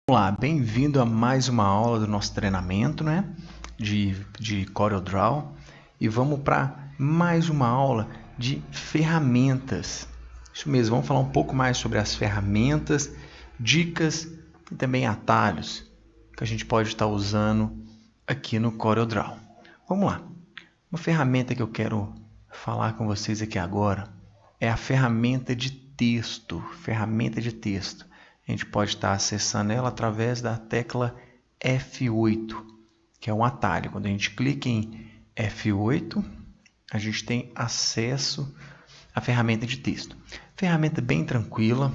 Olá, bem-vindo a mais uma aula do nosso treinamento, de CorelDRAW, e vamos para mais uma aula de ferramentas. Isso mesmo, vamos falar um pouco mais sobre as ferramentas, dicas e também atalhos que a gente pode estar usando aqui no CorelDRAW. Vamos lá. Uma ferramenta que eu quero falar com vocês aqui agora é a ferramenta de texto. A gente pode estar acessando ela através da tecla F8, que é um atalho. Quando a gente clica em F8, a gente tem acesso à ferramenta de texto. Ferramenta bem tranquila,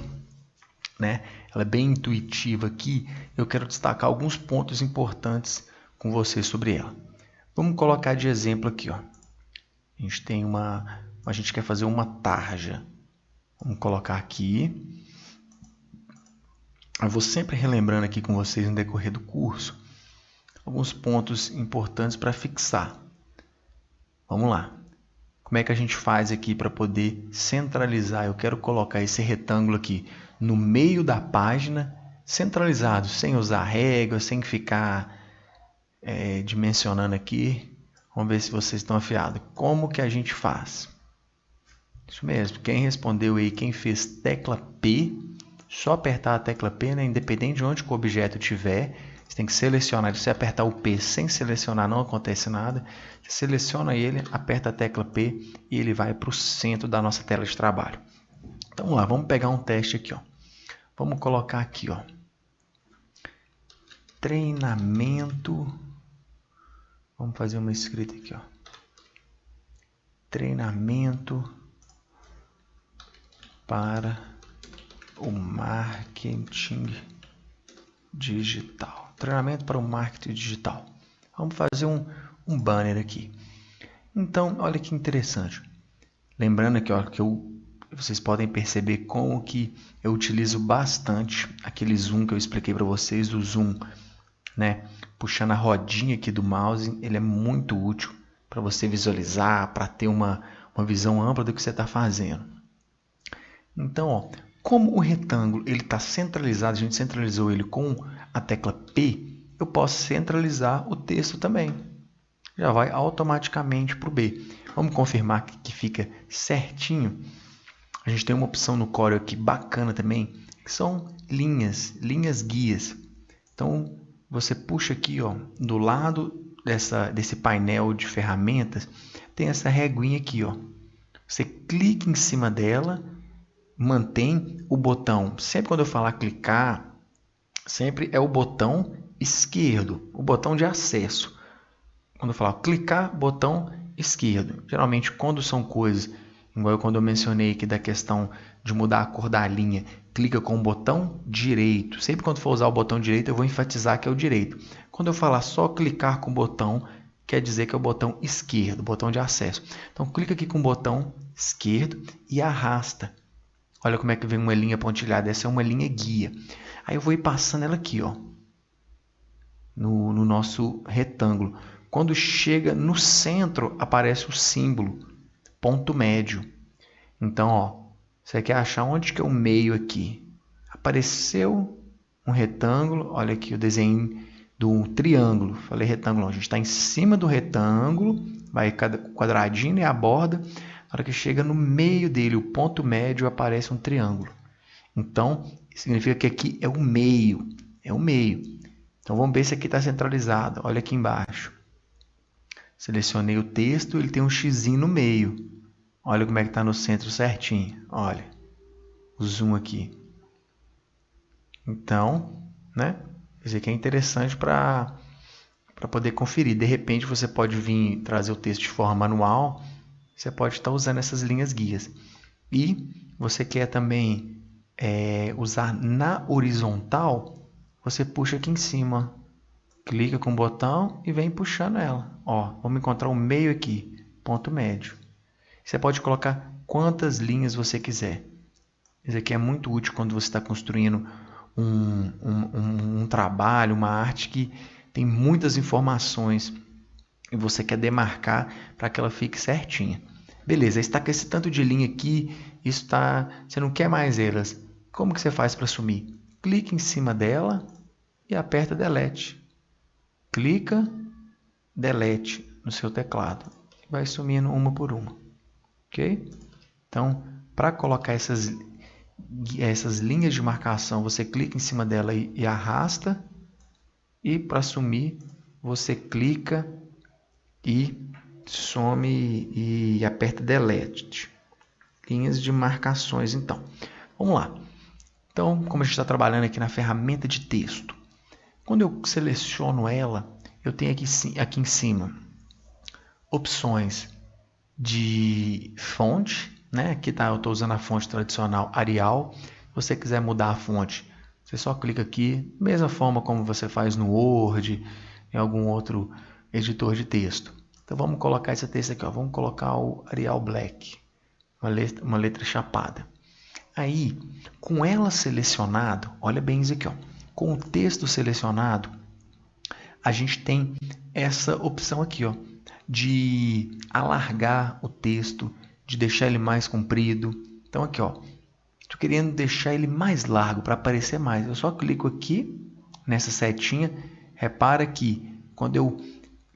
né? Ela é bem intuitiva aqui. Eu quero destacar alguns pontos importantes com você sobre ela. Vamos colocar de exemplo aqui, ó. A gente quer fazer uma tarja. Vamos colocar aqui. Eu vou sempre relembrando aqui com vocês no decorrer do curso alguns pontos importantes para fixar. Vamos lá. Como é que a gente faz aqui para poder centralizar? Eu quero colocar esse retângulo aqui no meio da página, centralizado, sem usar régua, sem ficar dimensionando aqui. Vamos ver se vocês estão afiados. Como que a gente faz? Isso mesmo. Quem respondeu aí, quem fez tecla P, só apertar a tecla P, né? Independente de onde o objeto estiver, você tem que selecionar. Se você apertar o P sem selecionar, não acontece nada. Você seleciona ele, aperta a tecla P e ele vai para o centro da nossa tela de trabalho. Então vamos lá, vamos pegar um teste aqui, ó. Vamos colocar aqui, ó, treinamento. Vamos fazer uma escrita aqui, ó. Treinamento para o marketing digital. Treinamento para o marketing digital. Vamos fazer um banner aqui. Então, olha que interessante. Lembrando aqui, ó, que vocês podem perceber como que eu utilizo bastante aquele zoom que eu expliquei para vocês, o zoom, né? Puxando a rodinha aqui do mouse, ele é muito útil para você visualizar, para ter uma visão ampla do que você está fazendo. Então, ó, como o retângulo está centralizado, a gente centralizou ele com a tecla P, eu posso centralizar o texto também. Já vai automaticamente para o B. Vamos confirmar que fica certinho. A gente tem uma opção no Corel aqui bacana também, que são linhas guias. Então, você puxa aqui, ó, do lado desse painel de ferramentas, tem essa reguinha aqui, ó. Você clica em cima dela, mantém o botão. Sempre quando eu falar clicar, sempre é o botão esquerdo, o botão de acesso. Quando eu falar clicar, botão esquerdo. Geralmente, quando são coisas, igual quando eu mencionei aqui da questão de mudar a cor da linha, clica com o botão direito. Sempre quando for usar o botão direito, eu vou enfatizar que é o direito. Quando eu falar só clicar com o botão, quer dizer que é o botão esquerdo, o botão de acesso. Então, clica aqui com o botão esquerdo e arrasta. Olha como é que vem uma linha pontilhada. Essa é uma linha guia. Aí eu vou ir passando ela aqui, ó, no nosso retângulo. Quando chega no centro, aparece o símbolo, ponto médio. Então, ó, você quer achar onde que é o meio aqui. Apareceu um retângulo. Olha aqui o desenho do triângulo. Falei retângulo, a gente está em cima do retângulo. Vai cada quadradinho e a borda. Na hora que chega no meio dele, o ponto médio, aparece um triângulo. Então, significa que aqui é o meio. É o meio. Então, vamos ver se aqui está centralizado. Olha aqui embaixo. Selecionei o texto, ele tem um xizinho no meio. Olha como é que está no centro certinho. Olha, o zoom aqui. Então, né? Isso aqui é interessante para poder conferir. De repente, você pode vir trazer o texto de forma manual. Você pode estar usando essas linhas guias. E você quer também usar na horizontal, você puxa aqui em cima. Clica com o botão e vem puxando ela. Ó, vamos encontrar o meio aqui, ponto médio. Você pode colocar quantas linhas você quiser. Isso aqui é muito útil quando você está construindo um trabalho, uma arte que tem muitas informações e você quer demarcar para que ela fique certinha. Beleza, está com esse tanto de linha aqui, você não quer mais elas. Como que você faz para sumir? Clique em cima dela, e aperta Delete. Clica, Delete no seu teclado. Vai sumindo uma por uma. Ok? Então, para colocar essas linhas de marcação, você clica em cima dela e arrasta. E para sumir, você clica e some e aperta Delete. Linhas de marcações, então. Vamos lá. Então, como a gente está trabalhando aqui na ferramenta de texto, quando eu seleciono ela, eu tenho aqui em cima opções de fonte, né? Aqui tá, eu estou usando a fonte tradicional Arial. Se você quiser mudar a fonte, você só clica aqui, mesma forma como você faz no Word, em algum outro editor de texto. Então vamos colocar esse texto aqui, ó. Vamos colocar o Arial Black, uma letra chapada. Aí, com ela selecionado, olha bem isso aqui, ó. Com o texto selecionado, a gente tem essa opção aqui, ó, de alargar o texto, de deixar ele mais comprido. Então aqui, ó, estou querendo deixar ele mais largo para aparecer mais. Eu só clico aqui nessa setinha. Repara que quando eu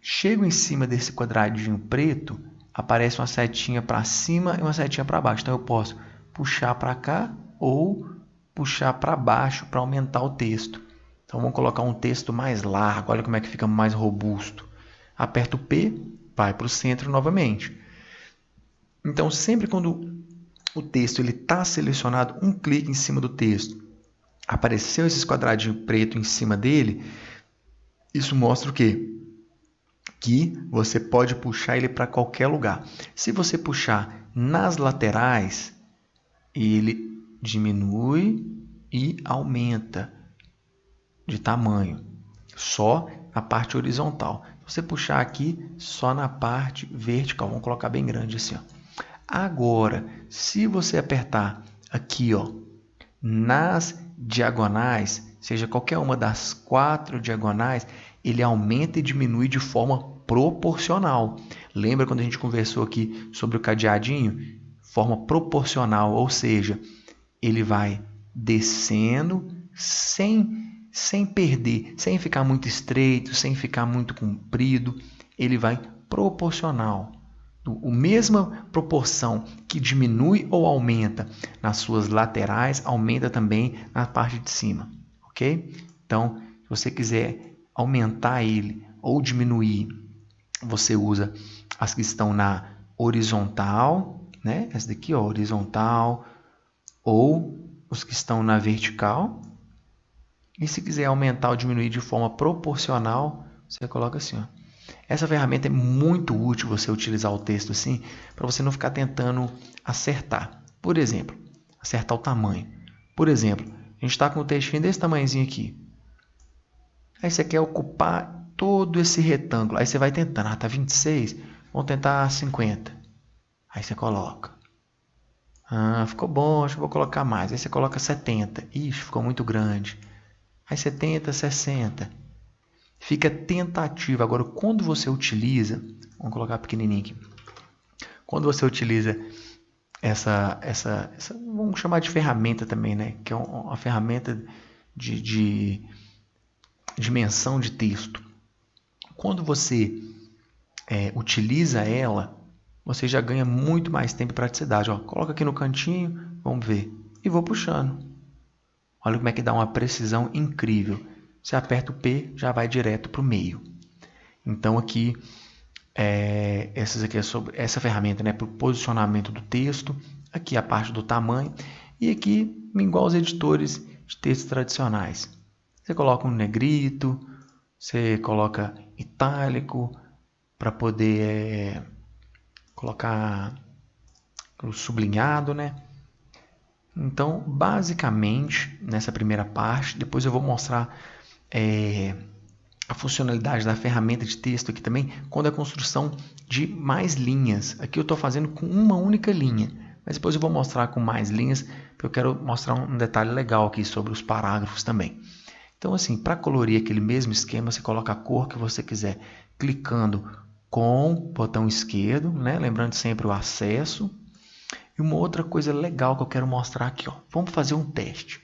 chego em cima desse quadradinho preto, aparece uma setinha para cima e uma setinha para baixo. Então eu posso puxar para cá ou puxar para baixo para aumentar o texto. Então vamos colocar um texto mais largo. Olha como é que fica mais robusto. Aperto o P, vai para o centro novamente. Então sempre quando o texto está selecionado, um clique em cima do texto, apareceu esse quadradinho preto em cima dele, isso mostra o quê? Que você pode puxar ele para qualquer lugar. Se você puxar nas laterais, ele diminui e aumenta de tamanho, só a parte horizontal. Se você puxar aqui, só na parte vertical. Vamos colocar bem grande assim, ó. Agora, se você apertar aqui, ó, nas diagonais, seja qualquer uma das 4 diagonais, ele aumenta e diminui de forma proporcional. Lembra quando a gente conversou aqui sobre o cadeadinho? Forma proporcional, ou seja, ele vai descendo sem perder, sem ficar muito estreito, sem ficar muito comprido. Ele vai proporcional. A mesma proporção que diminui ou aumenta nas suas laterais, aumenta também na parte de cima, ok? Então, se você quiser aumentar ele ou diminuir, você usa as que estão na horizontal, né? Essa daqui, ó, horizontal, ou os que estão na vertical. E se quiser aumentar ou diminuir de forma proporcional, você coloca assim, ó. Essa ferramenta é muito útil você utilizar o texto assim, para você não ficar tentando acertar. Por exemplo, acertar o tamanho. Por exemplo, a gente está com um textinho desse tamanhozinho aqui. Aí você quer ocupar todo esse retângulo. Aí você vai tentando. Ah, tá 26, vamos tentar 50. Aí você coloca. Ah, ficou bom, acho que vou colocar mais. Aí você coloca 70. Ixi, ficou muito grande. Aí 70, 60. Fica tentativo. Agora, quando você utiliza, vamos colocar pequenininho aqui. Quando você utiliza essa vamos chamar de ferramenta também, né? Que é uma ferramenta de dimensão de texto. Quando você utiliza ela, você já ganha muito mais tempo e praticidade. Ó, coloca aqui no cantinho, vamos ver. E vou puxando. Olha como é que dá uma precisão incrível. Você aperta o P, já vai direto para o meio. Então aqui, essa ferramenta, né, para o posicionamento do texto. Aqui a parte do tamanho. E aqui, igual aos editores de textos tradicionais. Você coloca um negrito, você coloca itálico, para poder colocar o sublinhado, né? Então, basicamente, nessa primeira parte, depois eu vou mostrar a funcionalidade da ferramenta de texto aqui também, quando a construção de mais linhas. Aqui eu estou fazendo com uma única linha, mas depois eu vou mostrar com mais linhas, porque eu quero mostrar um detalhe legal aqui sobre os parágrafos também. Então, assim, para colorir aquele mesmo esquema, você coloca a cor que você quiser, clicando com o botão esquerdo, né? Lembrando sempre o acesso. E uma outra coisa legal que eu quero mostrar aqui, ó. Vamos fazer um teste.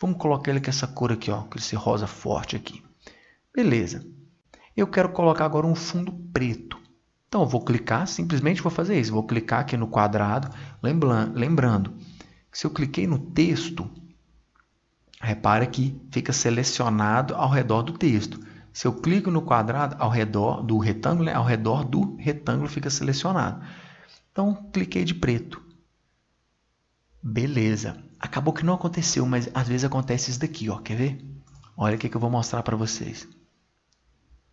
Vamos colocar ele com essa cor aqui, ó, com esse rosa forte aqui. Beleza. Eu quero colocar agora um fundo preto. Então, eu vou clicar, simplesmente vou fazer isso. Vou clicar aqui no quadrado, lembrando que se eu cliquei no texto, repara que fica selecionado ao redor do texto. Se eu clico no quadrado, ao redor do retângulo, né, ao redor do retângulo fica selecionado. Então, cliquei de preto. Beleza. Acabou que não aconteceu, mas às vezes acontece isso daqui, ó. Quer ver? Olha o que eu vou mostrar para vocês.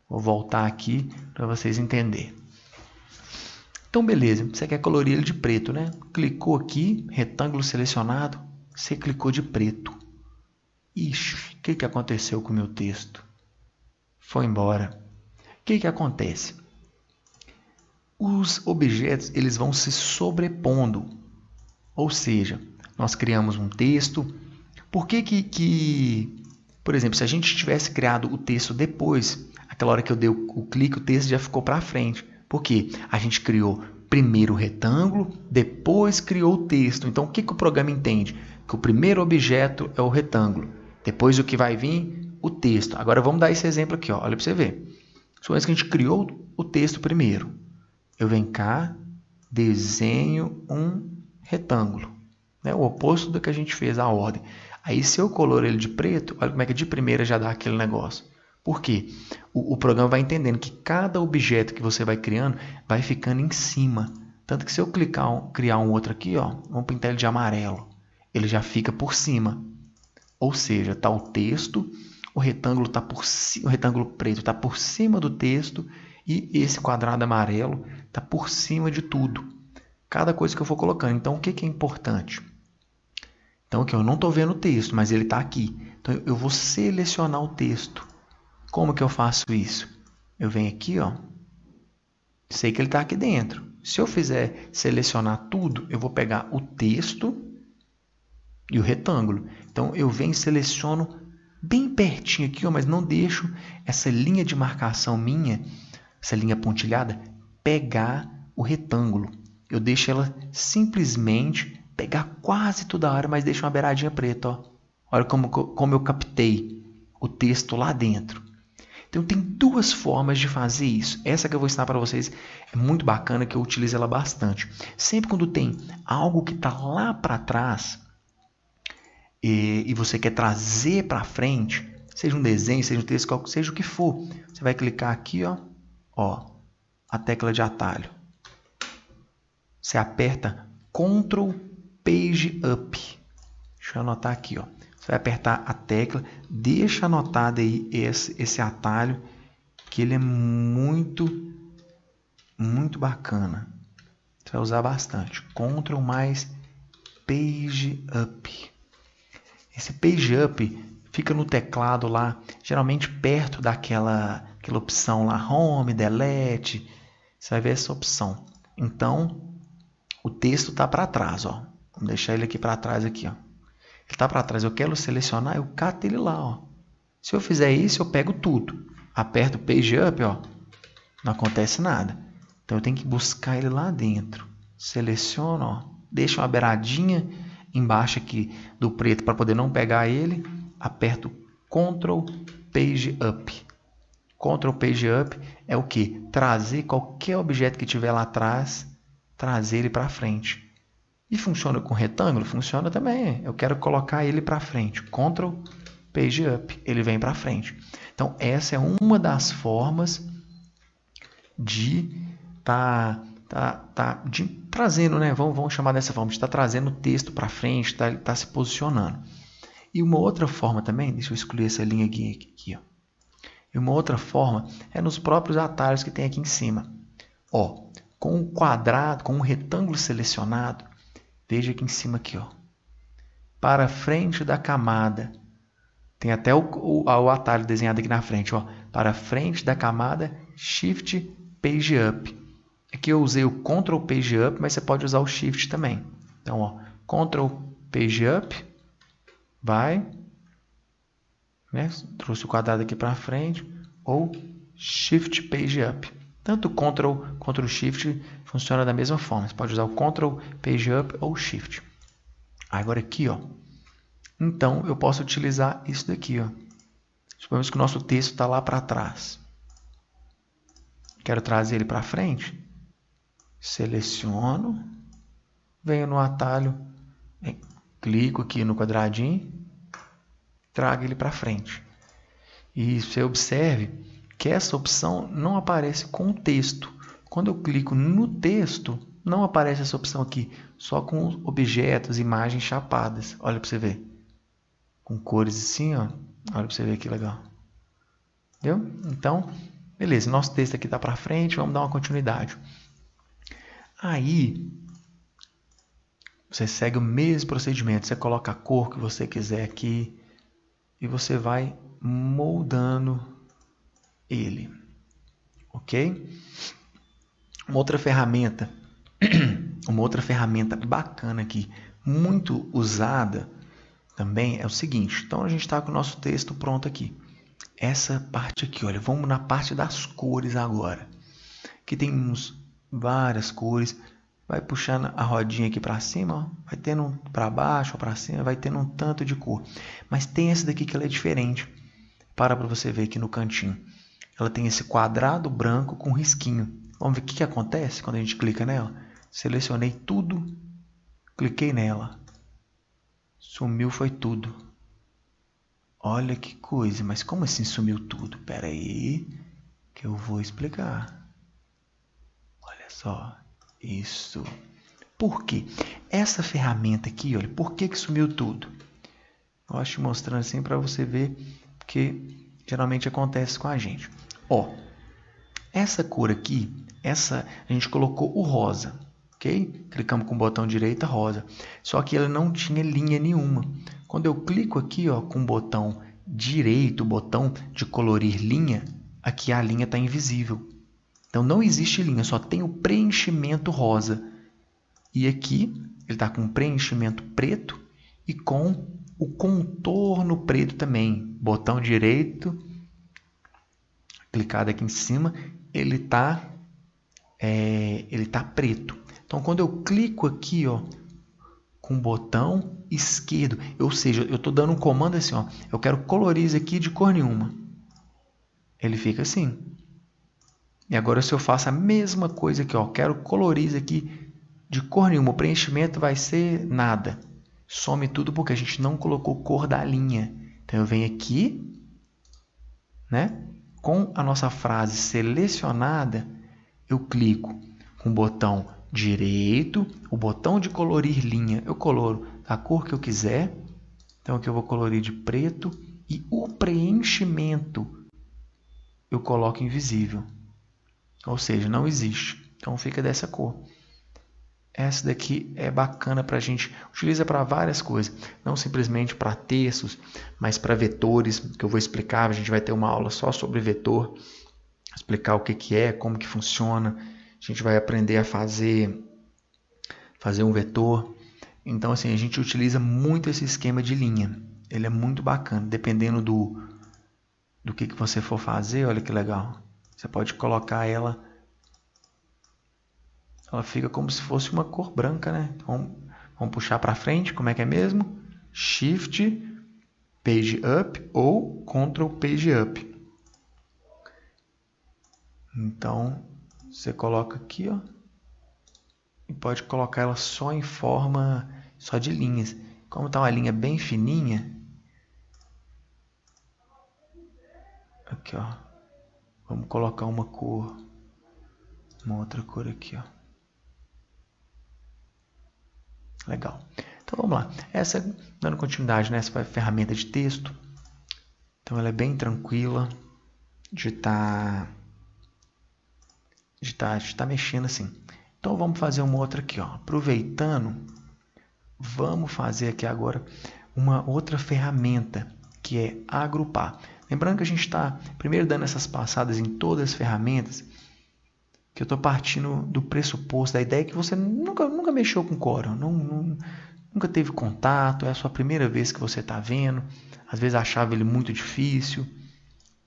Vou voltar aqui para vocês entenderem. Então, beleza. Você quer colorir ele de preto, né? Clicou aqui, retângulo selecionado. Você clicou de preto. Ixi, o que aconteceu com o meu texto? Foi embora. O que acontece? Os objetos eles vão se sobrepondo. Ou seja, nós criamos um texto. Por que, por exemplo, se a gente tivesse criado o texto depois, aquela hora que eu dei o clique, o texto já ficou para frente. Por quê? A gente criou primeiro o retângulo, depois criou o texto. Então, o que o programa entende? Que o primeiro objeto é o retângulo. Depois o que vai vir? O texto. Agora, vamos dar esse exemplo aqui. Ó. Olha para você ver. Suponha que a gente criou o texto primeiro. Eu venho cá, desenho um retângulo. Né? O oposto do que a gente fez, a ordem. Aí, se eu color ele de preto, olha como é que de primeira já dá aquele negócio. Por quê? O programa vai entendendo que cada objeto que você vai criando vai ficando em cima. Tanto que se eu criar um outro aqui, ó, vamos pintar ele de amarelo, ele já fica por cima. Ou seja, está o texto, o retângulo preto está por cima do texto e esse quadrado amarelo está por cima de tudo. Cada coisa que eu for colocando. Então, o que é importante? Então, aqui eu não estou vendo o texto, mas ele está aqui. Então, eu vou selecionar o texto. Como que eu faço isso? Eu venho aqui, ó. Sei que ele está aqui dentro. Se eu fizer selecionar tudo, eu vou pegar o texto e o retângulo. Então, eu venho e seleciono bem pertinho aqui, ó, mas não deixo essa linha de marcação minha, essa linha pontilhada, pegar o retângulo. Eu deixo ela simplesmente pegar quase toda a área, mas deixo uma beiradinha preta. Ó. Olha como eu captei o texto lá dentro. Então, tem duas formas de fazer isso. Essa que eu vou ensinar para vocês é muito bacana, que eu utilizo ela bastante. Sempre quando tem algo que está lá para trás e você quer trazer para frente, seja um desenho, seja um texto, seja o que for, você vai clicar aqui, ó, a tecla de atalho. Você aperta Ctrl Page Up. Deixa eu anotar aqui, ó. Você vai apertar a tecla, deixa anotado aí esse atalho, que ele é muito bacana. Você vai usar bastante. Ctrl mais Page Up. Esse Page Up fica no teclado lá, geralmente perto daquela opção lá, Home, Delete. Você vai ver essa opção. Então, o texto está para trás, ó. Vamos deixar ele aqui para trás aqui, ó. Ele está para trás, eu quero selecionar, eu cato ele lá, ó. Se eu fizer isso, eu pego tudo. Aperto o Page Up, ó. Não acontece nada. Então, eu tenho que buscar ele lá dentro. Seleciono, ó. Deixo uma beiradinha embaixo aqui do preto para poder não pegar ele. Aperto Ctrl Page Up. Ctrl Page Up é o que? Trazer qualquer objeto que tiver lá atrás, trazer ele para frente. E funciona com retângulo? Funciona também. Eu quero colocar ele para frente. Ctrl Page Up. Ele vem para frente. Então, essa é uma das formas de de trazendo, né? Vamos chamar dessa forma, de estar trazendo o texto para frente, tá se posicionando. E uma outra forma também, deixa eu excluir essa linha aqui, ó. E uma outra forma é nos próprios atalhos que tem aqui em cima. Ó, com o quadrado, com o retângulo selecionado, veja aqui em cima aqui, ó. Para frente da camada. Tem até o atalho desenhado aqui na frente, ó. Para frente da camada, Shift Page Up. Aqui eu usei o Ctrl Page Up, mas você pode usar o Shift também. Então, ó, Ctrl Page Up, vai, né? Trouxe o quadrado aqui para frente, ou Shift Page Up. Tanto o Ctrl quanto o Shift funciona da mesma forma. Você pode usar o Ctrl Page Up ou Shift. Agora aqui, ó, Então, eu posso utilizar isso daqui, ó. Suponhamos que o nosso texto está lá para trás. Quero trazer ele para frente. Seleciono, venho no atalho, clico aqui no quadradinho, trago ele para frente. E você observe que essa opção não aparece com o texto. Quando eu clico no texto, não aparece essa opção aqui, só com objetos, imagens chapadas. Olha para você ver. Com cores assim, ó. Olha para você ver que legal. Entendeu? Então, beleza. Nosso texto aqui está para frente, vamos dar uma continuidade. Aí, você segue o mesmo procedimento. Você coloca a cor que você quiser aqui e você vai moldando ele. Ok? Uma outra ferramenta bacana aqui, muito usada também, é o seguinte. Então, a gente está com o nosso texto pronto aqui. Essa parte aqui, olha, vamos na parte das cores agora. Aqui temos várias cores. Vai puxando a rodinha aqui para cima, ó, vai tendo para baixo ou para cima, vai tendo um tanto de cor. Mas tem essa daqui que ela é diferente. Para você ver aqui no cantinho. Ela tem esse quadrado branco com risquinho. Vamos ver o que acontece quando a gente clica nela. Selecionei tudo, cliquei nela. Sumiu, foi tudo. Olha que coisa, mas como assim sumiu tudo? Espera aí, que eu vou explicar. Olha só, isso. Por quê? Essa ferramenta aqui, olha, por que sumiu tudo? Eu acho te mostrando assim para você ver que geralmente acontece com a gente. Ó, essa cor aqui, a gente colocou o rosa, ok? Clicamos com o botão direito, rosa. Só que ela não tinha linha nenhuma. Quando eu clico aqui, ó, com o botão direito, o botão de colorir linha, aqui a linha está invisível. Então não existe linha, só tem o preenchimento rosa. E aqui ele está com preenchimento preto e com o contorno preto também. Botão direito, clicado aqui em cima, ele tá preto. Então, quando eu clico aqui, ó, com o botão esquerdo, ou seja, eu estou dando um comando assim, ó, eu quero colorir isso aqui de cor nenhuma. Ele fica assim. E agora, se eu faço a mesma coisa aqui, ó, quero colorir isso aqui de cor nenhuma, o preenchimento vai ser nada. Some tudo porque a gente não colocou cor da linha. Então, eu venho aqui, né? Com a nossa frase selecionada, eu clico com o botão direito, o botão de colorir linha, eu coloro a cor que eu quiser. Então aqui eu vou colorir de preto e o preenchimento eu coloco invisível, ou seja, não existe. Então fica dessa cor. Essa daqui é bacana para a gente, utiliza para várias coisas, não simplesmente para textos, mas para vetores, que eu vou explicar. A gente vai ter uma aula só sobre vetor, explicar o que é, como que funciona. A gente vai aprender a fazer um vetor. Então, assim, a gente utiliza muito esse esquema de linha. Ele é muito bacana, dependendo do que você for fazer. Olha que legal. Você pode colocar ela fica como se fosse uma cor branca, né? Então, vamos puxar para frente, como é que é mesmo? Shift, Page Up ou Ctrl Page Up. Então, você coloca aqui, ó, e pode colocar ela só em forma só de linhas. Como está uma linha bem fininha, aqui, ó, vamos colocar uma cor, uma outra cor aqui, ó. Legal. Então vamos lá. Essa, dando continuidade nessa ferramenta de texto, então ela é bem tranquila de estar mexendo assim. Então vamos fazer uma outra aqui, ó. Aproveitando, vamos fazer aqui agora uma outra ferramenta que é agrupar. Lembrando que a gente está primeiro dando essas passadas em todas as ferramentas, que eu estou partindo do pressuposto, da ideia que você nunca mexeu com Corel, nunca teve contato, é a sua primeira vez que você está vendo, às vezes achava ele muito difícil.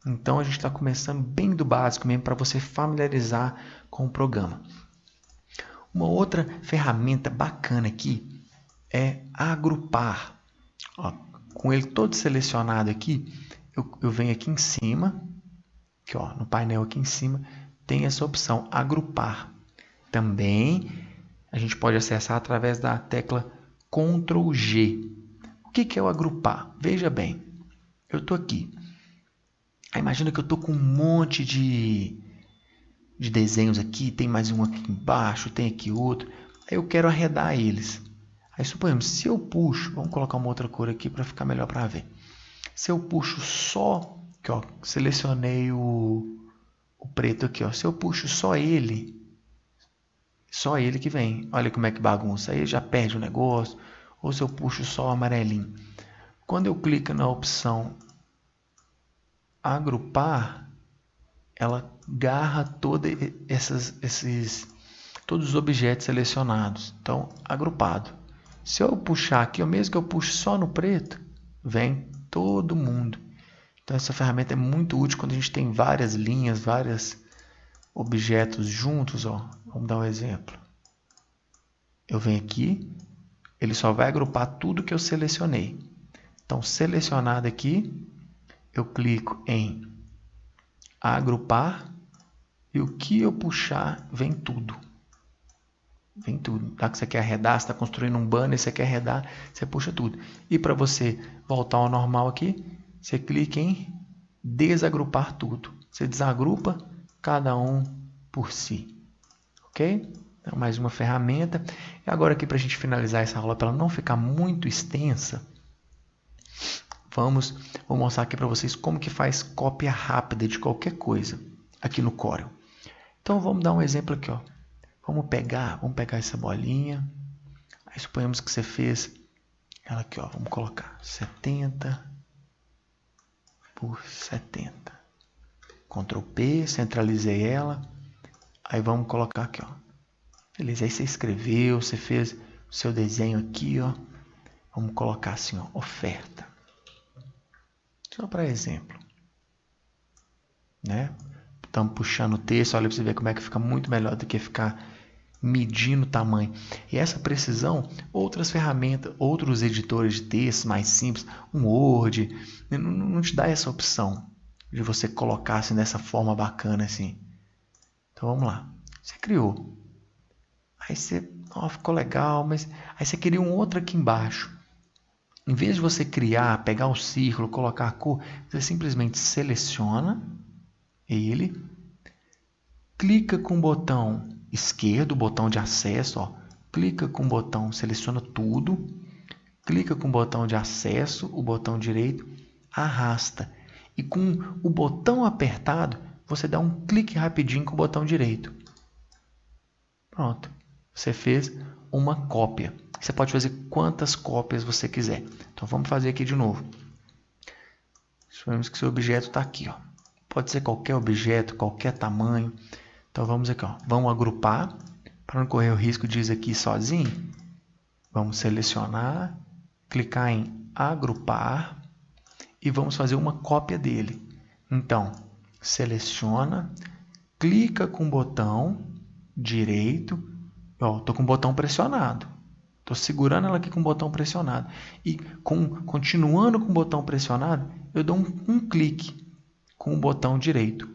Então a gente está começando bem do básico mesmo para você familiarizar com o programa. Uma outra ferramenta bacana aqui é agrupar. Ó, com ele todo selecionado aqui, eu venho aqui em cima, aqui, ó, no painel aqui em cima, tem essa opção, agrupar. Também a gente pode acessar através da tecla Ctrl G. O que é o agrupar? Veja bem, eu estou aqui. Aí imagina que eu estou com um monte de desenhos aqui, tem mais um aqui embaixo, tem aqui outro. Aí eu quero arredar eles. Aí suponhamos, se eu puxo, vamos colocar uma outra cor aqui para ficar melhor para ver. Se eu puxo só, aqui, ó, selecionei o preto aqui, ó. Se eu puxo só ele que vem. Olha como é que bagunça. Aí já perde o negócio. Ou se eu puxo só o amarelinho. Quando eu clico na opção agrupar, ela agarra todos os objetos selecionados. Então, agrupado. Se eu puxar aqui, ou mesmo que eu puxe só no preto, vem todo mundo. Então, essa ferramenta é muito útil quando a gente tem várias linhas, vários objetos juntos. Ó. Vamos dar um exemplo. Eu venho aqui, ele só vai agrupar tudo que eu selecionei. Então, selecionado aqui, eu clico em agrupar e o que eu puxar vem tudo. Vem tudo. Tá? Que você quer arredar, você está construindo um banner, você quer arredar, você puxa tudo. E para você voltar ao normal aqui, você clica em desagrupar tudo. Você desagrupa cada um por si. Ok? Então, mais uma ferramenta. E agora aqui para a gente finalizar essa aula, para ela não ficar muito extensa, vou mostrar aqui para vocês como que faz cópia rápida de qualquer coisa aqui no Corel. Então vamos dar um exemplo aqui, ó. Vamos pegar essa bolinha. Aí suponhamos que você fez ela aqui, ó. Vamos colocar 70 por 70. Ctrl P, centralizei ela. Aí vamos colocar aqui, ó. Beleza, aí você escreveu, você fez o seu desenho aqui, ó. Vamos colocar assim, ó, oferta. Só para exemplo, né? Estamos puxando o texto, olha para você ver como é que fica muito melhor do que ficar medindo o tamanho. E essa precisão, outras ferramentas, outros editores de texto mais simples, um Word, não te dá essa opção de você colocar assim dessa forma bacana assim. Então vamos lá. Você criou. Aí você, ó, ficou legal, mas aí você queria um outro aqui embaixo. Em vez de você criar, pegar o círculo, colocar a cor, você simplesmente seleciona ele, clica com o botão esquerdo, o botão de acesso, ó, clica com o botão, seleciona tudo, clica com o botão de acesso, o botão direito, arrasta. E com o botão apertado, você dá um clique rapidinho com o botão direito. Pronto, você fez uma cópia. Você pode fazer quantas cópias você quiser. Então vamos fazer aqui de novo. Suponhamos que seu objeto está aqui, ó. Pode ser qualquer objeto, qualquer tamanho. Então vamos aqui, ó. Vamos agrupar. Para não correr o risco de ir aqui sozinho, vamos selecionar, clicar em agrupar e vamos fazer uma cópia dele. Então, seleciona, clica com o botão direito. Ó, estou com o botão pressionado. Estou segurando ela aqui com o botão pressionado. E continuando com o botão pressionado, eu dou um clique com o botão direito.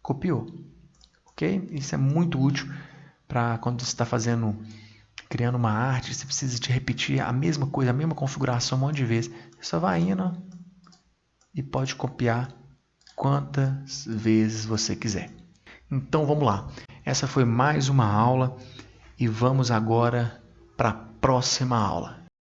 Copiou. Ok? Isso é muito útil para quando você está criando uma arte, você precisa de repetir a mesma coisa, a mesma configuração um monte de vezes. Você só vai indo e pode copiar quantas vezes você quiser. Então vamos lá. Essa foi mais uma aula e vamos agora para a próxima aula.